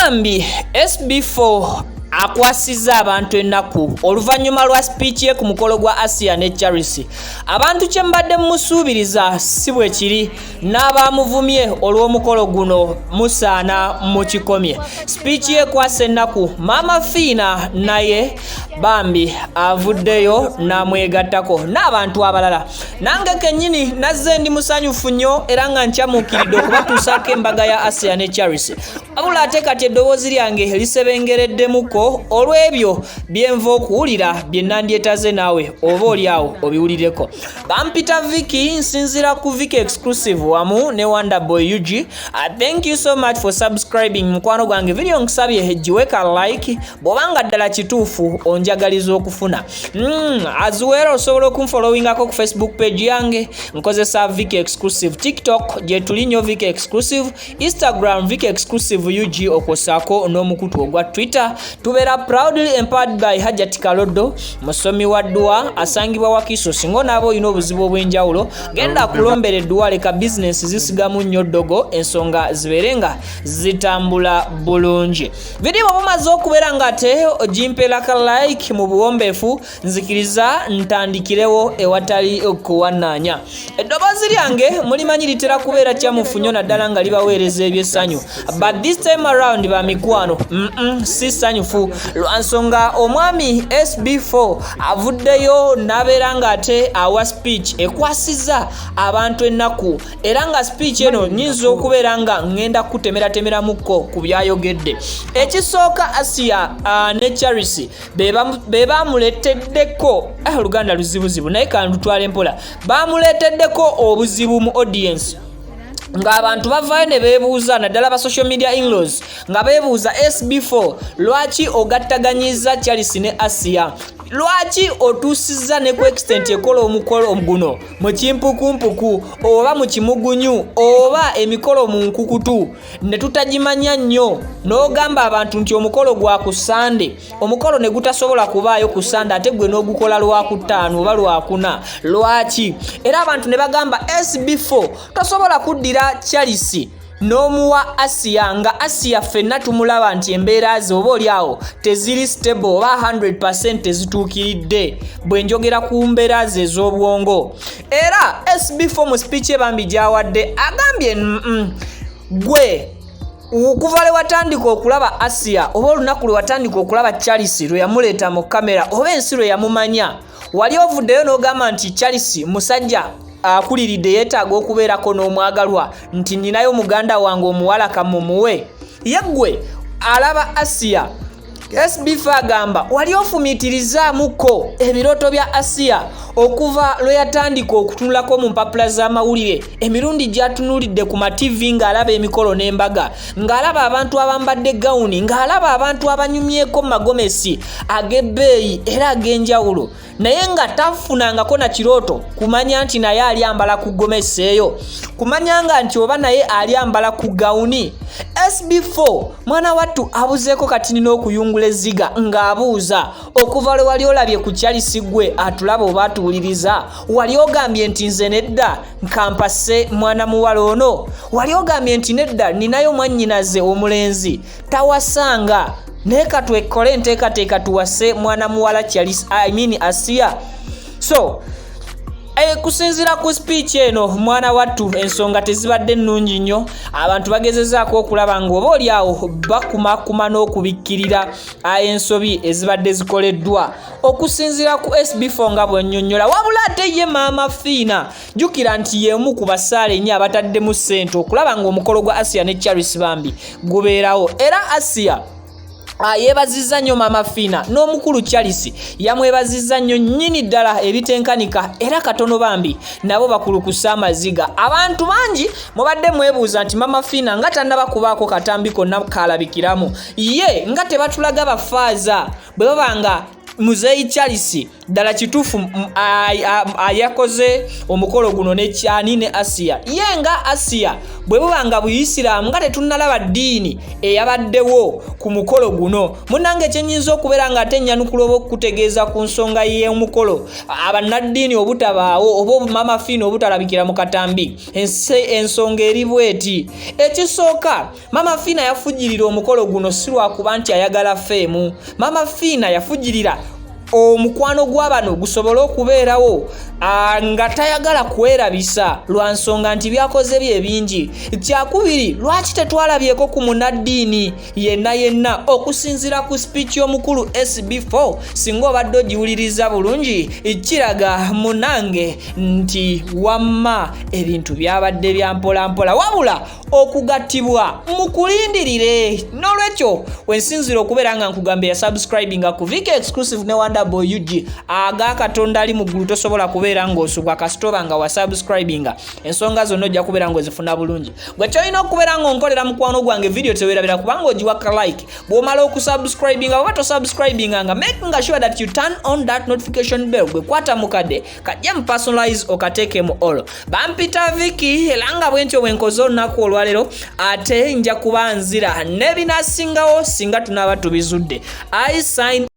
Bambi SB4 akwasiza abantu ennaku oluvannyuma lwa speech ye ku mukolo gwa Asiya ne Chalse. Abantu kye mbadde musuubiriza si bwe kiri n'abamuvumye olw'omukolo guno musaana mu kikomye. Speech ye kwasa ennaku Maama Fina naye Bambi avuddeyo n'amwegattako n'abantu abalala. Nange kennyini nazze ndi musanyufu nnyo era nga nkyamuukiridde okubatuusaako embaga ya Asiya ne Chalse. Wabula ate kati eddoboozi lyange lisebengereddemuko olw'ebyo byenva okuwulira bye nandyetaze naawe oba oliawo obiwulireko. Bampita Vicky nsinzira ku Vicky exclusive wamu ne Wonderboy UG. Thank you so much for subscribing mukwano gwange. Video nkusabye giweka like bw'obanga ddala kituufu onjagaliza okufuna. As well osobola okunfollowingako ku Facebook page yange nkozesa Vicky exclusive, TikTok gye tuli nnyo Vicky exclusive, Instagram Vicky exclusive UG okosako n'omukutu ogwa Twitter. Tubeera proudly empowered by Hajati Kalodo, musomi wa dua asangibwa Wakiso. Singo nabo ino obuzibu obw'enjawulo genda kulombera edduwa leka business zisigamu nnyo ddogo ensonga ziberenga zitambula bulungi. Video bamaze okubeera ngate ogimpera ka like mu buwombeefu nzikiriza ntandikirewo ewatali okuwanaanya. Eddoboozi lyange mulimanyi litera kubeera kyamufu nnyo naddala nga libaweereza ebyessanyu, but this time around bamikwano si sanyufu lwansonga omwami SB4 avuddeyo n'abeera ng'ate awa speech ekwasiza abantu ennaku era nga speech eno nnyinza okubeera nga ngenda kutemeratemeramuko ku byayogedde. Ekisooka Asiya ne Chalse be bamuleeteddeko oluganda luzibuzibu naye kandutwale mpola, bamuleeteddeko obuzibu mu audience nga abantu bavaayo ne beebuuza naddala ba social media in-laws nga beebuuza SB4 lwaki ogattaganyiza Chalse ne Asiya, lwaki otuusizza ne ku extent ekola omukolo guno mu kimpukumpuku oba mu kimugunyu oba emikolo mu nkukutu ne tutagimanya nnyo n'ogamba abantu nti omukolo gwa ku Sande, omukolo ne gutasobola kubaayo ku Sande ate gwe n'ogukola lwa ku ttaano oba lwa kuna, lwaki? Era abantu ne bagamba SB4 tosobola kuddira Chalse n'omuwa Asiya nga Asiya ffenna tumulaba nti embeera ze oba oliawo teziri stable oba 100% tezituukiridde bwe njogera ku mbeera ze ez'obwongo. Era SB4 mu speech ye Bambi gy'awadde agambye gwe okuva lwe watandika okulaba Asiya oba olunaku lwe watandika okulaba Chalse lwe yamuleeta mu kamera oba ensi lwe yamumanya, wali ovuddeyo n'ogamba nti Chalse musajja akuliridde yeetaaga okubeerako n'omwagalwa nti ninayo muganda wange omuwala kamumuwe. Yeggwe alaba Asiya SB4 agamba wali ofumiitirizaamuko ebirooto bya Asiya okuva lwe yatandika okutunulako mu mpapula z'amawulire, emirundi gy'atunuulidde ku mativi ng'alaba emikolo n'embaga, ng'alaba abantu abambadde gawuni, ng'alaba abantu abanyumyeko magomesi ag'ebbeeyi era ag'enjawulo, naye nga tafunangako na kirooto kumanya nti naye alyambala ku gomesi eyo, kumanyanga nti oba naye alyambala ku gawuni. SB4 mwana wattu abuzeeko kati nina okuyungula ezziga ng'abuuza okuva lwe wali olabye ku Chalse gwe atulaba oba atuwuliriza, wali ogambye nti nze nedda nkampase mwana muwala ono, wali ogambye nti nedda ninayo mwannyinaze omulenzi tawasanga naye katwekole enteekateeka tuwase mwana muwala Chalse Asiya. So kusinzira ku speech eno mwana wattu ensonga tezibadde nnungi nnyo, abantu bagezezaako okulaba ng'oba oliawo bakumakuma n'okubikkirira ensobi ezibadde zikoleddwa okusinzira ku SB4 nga bwennyonnyola. Wabula ate ye Maama Fina jjukira nti y'emu ku basaale ennyo abataddemu ssente okulaba ng'omukolo gwa Asiya ne Chalse Bambi gubeerawo. Era Asiya yeebazizza nnyo Maama Fina n'omukulu Chalse yamwebazizza nnyo nnyini ddala ebitenkanika era katono Bambi nabo bakulukusa amaziga. Abantu bangi mubadde mwebuuza nti Maama Fina nga tannaba kubaako katambi konna kalabikiramu ye nga tebatulaga bafaaza bwe babanga muzeyi Chalse ddala kituufu ayakoze omukolo guno ne kyani ne Asiya yenga Asiya bwe bubanga buyisiraamu nga tetunnalaba ddiini eyabaddewo ku mukolo guno munnange kyenyinza okubeera nga ate nnyanukula oba okutegeeza ku nsonga y'omukolo abannaddiini obutabaawo oba Maama Fina obutalabikira mu katambi ensonga eri bweti ekisooka Maama Fina yafujjirira omukolo guno si lwakuba nti ayagala feemu Maama Fina yafujjirira omukwano gw'abano gusobole okubeerawo nga tayagala kwerabisa lwa nsonga nti byakoze bye bingi kyakubiri lwaki tetwalabyeko ku munaddiini yenna okusinziira ku speech y'omukulu SB4 singa obadde ogiwuliriza bulungi kiraga munange nti wamma ebintu byabadde bya mpolampola wabula okugattibwa mukulindirire n'olwekyo wensinzira okubeera nga nkugambe ya subscribinga ku Vika exclusive ne Wonderboy UG aga Katonda ali mu ggulu tosobola kubeera ng'osubwa kasitoba nga wa subscribinga ensonga zonna ojja kubeera ng'ozifuna bulungi gwe kyolina okubeera ng'onkolera mukwano gwange video teweerabira kubanga ogiwaka like bw'omala okusubscribinga oba tosubscribinga nga making sure that you turn on that notification bell gwe kwata mukadde kajja mu personalize okateeke mu all bampita Viki era nga bwentyo bwenkoze olunaku olwaleero ate nja kuba nzira n'ebinasingawo singa tunaaba tubizudde I sign